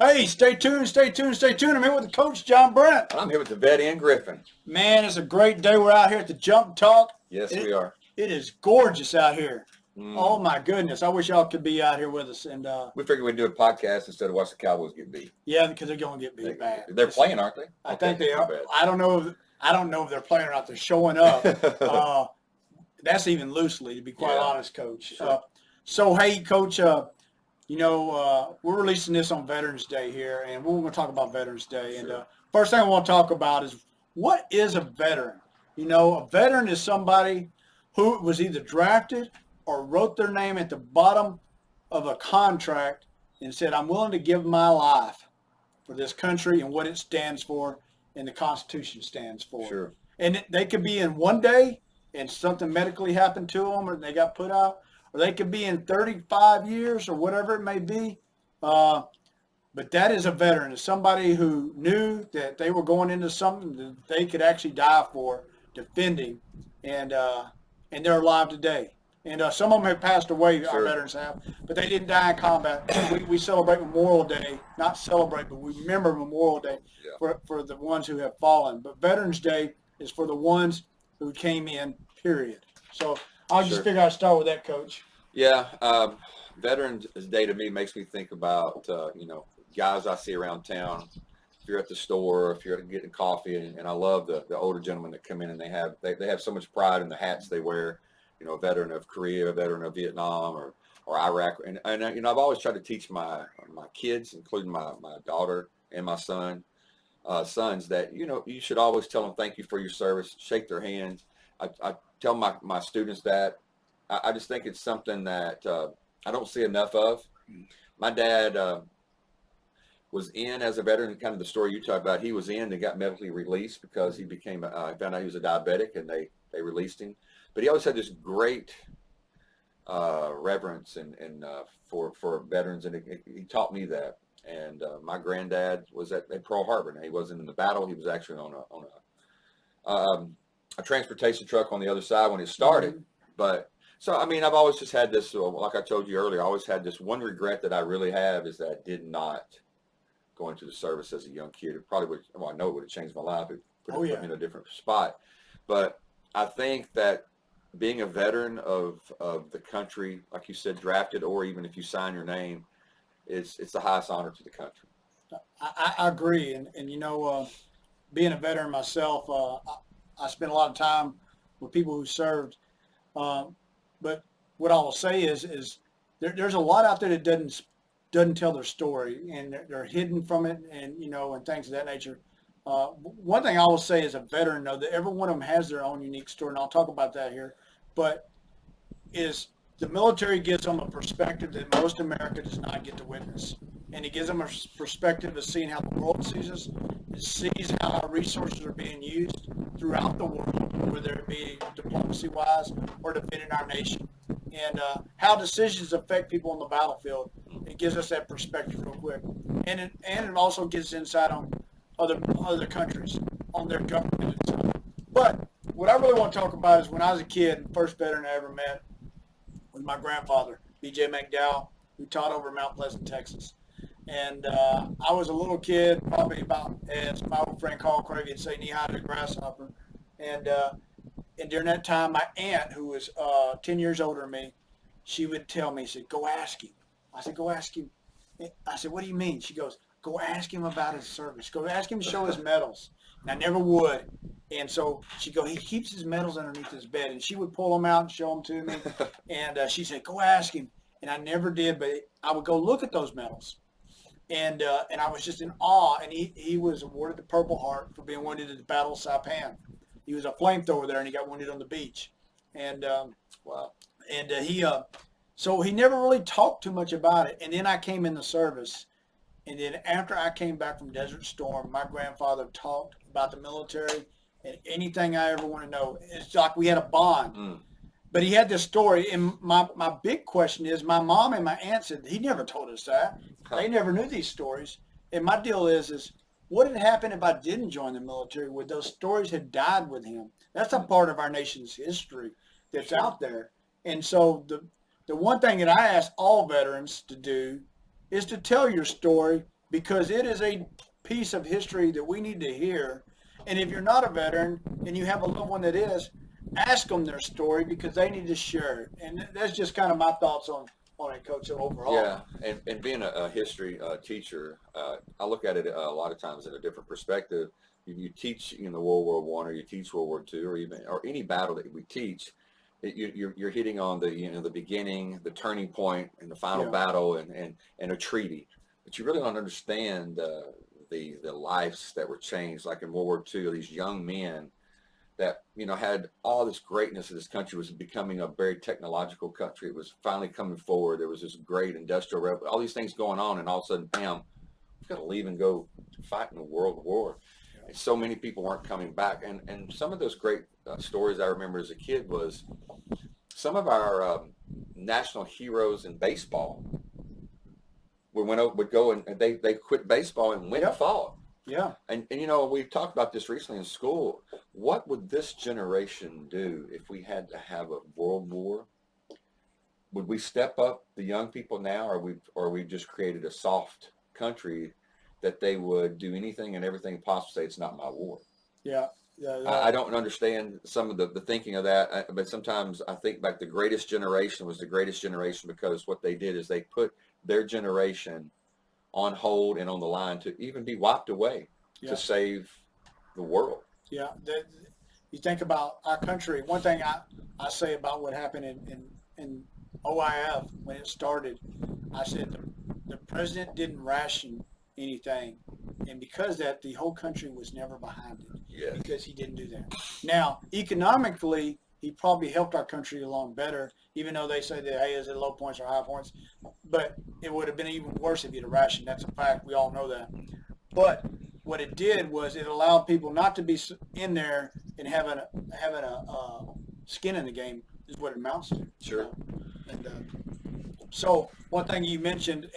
Hey, stay tuned, stay tuned, stay tuned. I'm here with the coach, John Brent. I'm here with the vet, Ian Griffin. Man, it's a great day. We're out here at the Jump Talk. Yes, we are. It is gorgeous out here. Oh, my goodness. I wish y'all could be out here with us. And we figured we'd do a podcast instead of watch the Cowboys get beat. Yeah, because they're going to get beat bad. They're playing, aren't they? I think they are. I don't know if they're playing or not. They're showing up. That's even loosely, to be quite honest, Coach. Sure. So, hey, Coach, we're releasing this on Veterans Day here, and we're going to talk about Veterans Day. Sure. And first thing I want to talk about is, what is a veteran? A veteran is somebody who was either drafted or wrote their name at the bottom of a contract and said, I'm willing to give my life for this country and what it stands for and the Constitution stands for. Sure. And they could be in one day and something medically happened to them or they got put out, or they could be in 35 years or whatever it may be. But that is a veteran. It's somebody who knew that they were going into something that they could actually die for, defending, and they're alive today. And some of them have passed away, Sure. Our veterans have, but they didn't die in combat. We celebrate Memorial Day, not celebrate, but we remember Memorial Day for the ones who have fallen. But Veterans Day is for the ones who came in, period. So I'll just figure I'd start with that, Coach. Yeah, Veterans Day to me makes me think about, guys I see around town. If you're at the store, if you're getting coffee, and I love the older gentlemen that come in and they have so much pride in the hats they wear. A veteran of Korea, a veteran of Vietnam or Iraq. And I've always tried to teach my kids, including my daughter and my sons, that, you should always tell them thank you for your service, shake their hands. I tell my students that. I just think it's something that I don't see enough of. My dad was in as a veteran, kind of the story you talked about. He was in and got medically released because he found out he was a diabetic and they released him. But he always had this great reverence and for veterans, and he taught me that. And my granddad was at Pearl Harbor. Now, he wasn't in the battle. He was actually on a transportation truck on the other side when it started. Mm-hmm. But so, I've always just had this, like I told you earlier, I always had this one regret that I really have is that I did not go into the service as a young kid. It probably would, I know it would have changed my life. It put me in a different spot. But I think that being a veteran of the country, like you said, drafted, or even if you sign your name, it's the highest honor to the country. I agree. And being a veteran myself, I spent a lot of time with people who served. But what I will say is there's a lot out there that doesn't tell their story, and they're hidden from it, and and things of that nature. One thing I will say as a veteran, though, that every one of them has their own unique story, and I'll talk about that here, but is the military gives them a perspective that most America does not get to witness. And it gives them a perspective of seeing how the world sees us, it sees how our resources are being used throughout the world, whether it be diplomacy-wise or defending our nation, and how decisions affect people on the battlefield. It gives us that perspective real quick. And it also gives insight on other countries, on their government and stuff. But what I really want to talk about is when I was a kid, the first veteran I ever met was my grandfather, B.J. McDowell, who taught over in Mount Pleasant, Texas. And I was a little kid, probably about, as my old friend Carl Craig would say, knee-high to a grasshopper. And during that time, my aunt, who was 10 years older than me, she would tell me, she said, go ask him. I said, go ask him. I said, what do you mean? She goes, go ask him about his service. Go ask him to show his medals. And I never would. And so she'd go, he keeps his medals underneath his bed. And she would pull them out and show them to me. And she said, go ask him. And I never did, but I would go look at those medals. And I was just in awe. And he was awarded the Purple Heart for being wounded at the Battle of Saipan. He was a flamethrower there, and he got wounded on the beach. And wow. And so he never really talked too much about it. And then I came in the service. And then after I came back from Desert Storm, my grandfather talked about the military and anything I ever want to know. It's like we had a bond. Mm. But he had this story, and my big question is, my mom and my aunt said, he never told us that. They never knew these stories. And my deal is what had happened if I didn't join the military? Would those stories have died with him? That's a part of our nation's history that's out there. And so the one thing that I ask all veterans to do is to tell your story because it is a piece of history that we need to hear. And if you're not a veteran and you have a loved one that is, ask them their story because they need to share it. And that's just kind of my thoughts on it, Coach, overall. Yeah, and being a history teacher, I look at it a lot of times in a different perspective. You teach World War I, or you teach World War II, or any battle that we teach. You're hitting on the beginning, the turning point, and the final battle, and a treaty. But you really don't understand the lives that were changed. Like in World War II, these young men that had all this greatness. This country was becoming a very technological country. It was finally coming forward. There was this great industrial revolution, all these things going on, and all of a sudden, bam, we've got to leave and go fight in a world war. And so many people weren't coming back. And some of those great stories I remember as a kid was some of our national heroes in baseball would go and they quit baseball and went and fought. Yeah. And we've talked about this recently in school. What would this generation do if we had to have a world war? Would we step up the young people now, or we've just created a soft country that they would do anything and everything possible to say it's not my war? Yeah. I don't understand some of the thinking of that, but sometimes I think back, the greatest generation was the greatest generation because what they did is they put their generation on hold and on the line to even be wiped away to save the world. Yeah. You think about our country. One thing I say about what happened in OIF when it started, I said the president didn't ration anything. And because of that, the whole country was never behind it. Yeah. Because he didn't do that. Now, economically, he probably helped our country along better, even though they say that, hey, is it low points or high points? But it would have been even worse if he'd have rationed. That's a fact. We all know that. But what it did was it allowed people not to be in there and having a skin in the game is what it amounts to. Sure. And so one thing you mentioned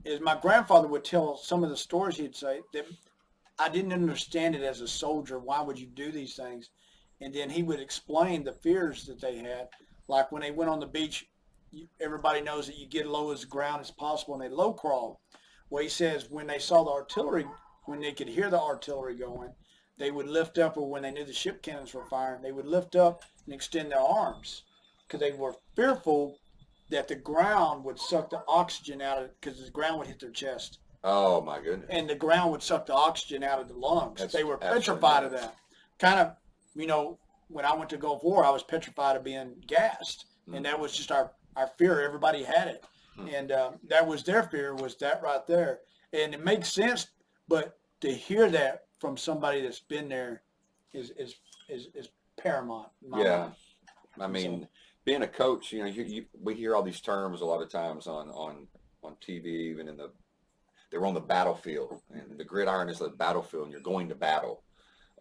is my grandfather would tell some of the stories he'd say that I didn't understand it as a soldier. Why would you do these things? And then he would explain the fears that they had. Like when they went on the beach, everybody knows that you get low as the ground as possible and they low crawl. Well, he says when they saw the artillery, when they could hear the artillery going, they would lift up, or when they knew the ship cannons were firing, they would lift up and extend their arms because they were fearful that the ground would suck the oxygen out of it because the ground would hit their chest. Oh, my goodness. And the ground would suck the oxygen out of the lungs. They were absolutely petrified of that. Kind of, when I went to Gulf War, I was petrified of being gassed. And that was just our fear. Everybody had it. And that was their fear, was that right there. And it makes sense, but to hear that from somebody that's been there is paramount. Yeah. I mean, being a coach, we hear all these terms a lot of times on TV, even they were on the battlefield, and the gridiron is the battlefield, and you're going to battle.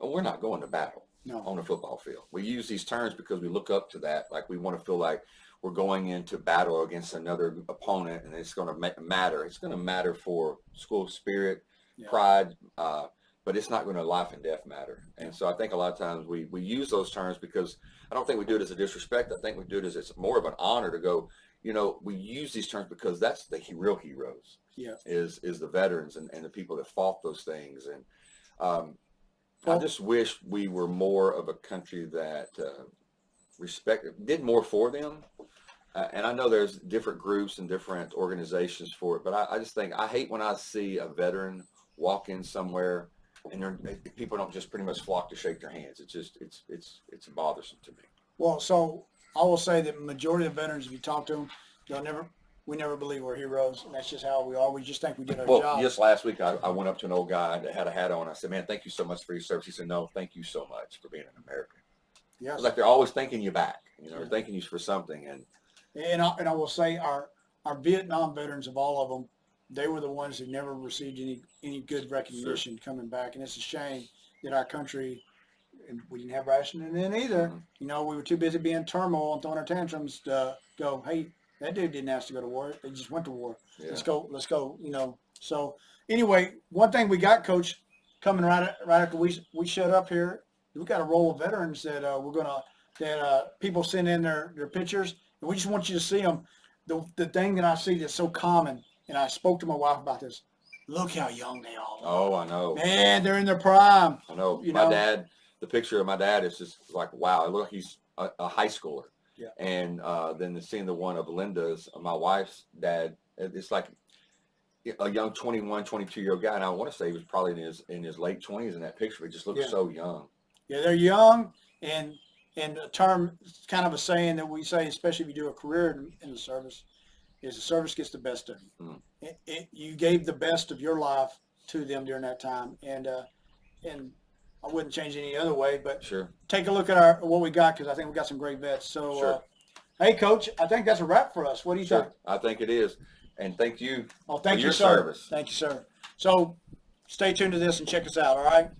Well, we're not going to battle on a football field. We use these terms because we look up to that. Like we want to feel like we're going into battle against another opponent, and it's going to matter. It's going to matter for school spirit, pride, but it's not going to life and death matter. And so I think a lot of times we use those terms because I don't think we do it as a disrespect. I think we do it as it's more of an honor to go, we use these terms because that's the real heroes. Yeah. Is the veterans and the people that fought those things. And I just wish we were more of a country that did more for them. And I know there's different groups and different organizations for it, but I just think I hate when I see a veteran walk in somewhere and people don't just pretty much flock to shake their hands. It's just it's bothersome to me. Well, so I will say that majority of veterans, if you talk to them, we never believe we're heroes, and that's just how we are. We just think we did our job. Well, just last week I went up to an old guy that had a hat on. I said, "Man, thank you so much for your service." He said, "No, thank you so much for being an American." Yes. It's like they're always thanking you back. They're thanking you for something. And I will say our Vietnam veterans, of all of them, they were the ones who never received any good recognition coming back, and it's a shame that our country. And we didn't have rationing then either. Mm-hmm. We were too busy being turmoil and throwing our tantrums to go, hey, that dude didn't ask to go to war. They just went to war. Yeah. Let's go. So anyway, one thing we got, Coach, coming right after we shut up here, we got a roll of veterans that people send in their pictures, and we just want you to see them. The thing that I see that's so common, and I spoke to my wife about this, look how young they all are. Oh, I know. Man, they're in their prime. I know. You My know? dad, the picture of my dad is just like, wow, it looks like he's a high schooler. Yeah. And then seeing the one of Linda's, my wife's dad, it's like a young 21, 22-year-old guy. And I want to say he was probably in his late 20s in that picture. He just looks Yeah. so young. Yeah, they're young, and a term, kind of a saying that we say, especially if you do a career in the service, is the service gets the best of you. Mm. You gave the best of your life to them during that time, and I wouldn't change it any other way. But Sure. take a look at what we got, because I think we got some great vets. So, Sure. Hey, Coach, I think that's a wrap for us. What do you think? I think it is. And thank you Oh, thank for you, your sir. service. Thank you, sir. So stay tuned to this and check us out, all right?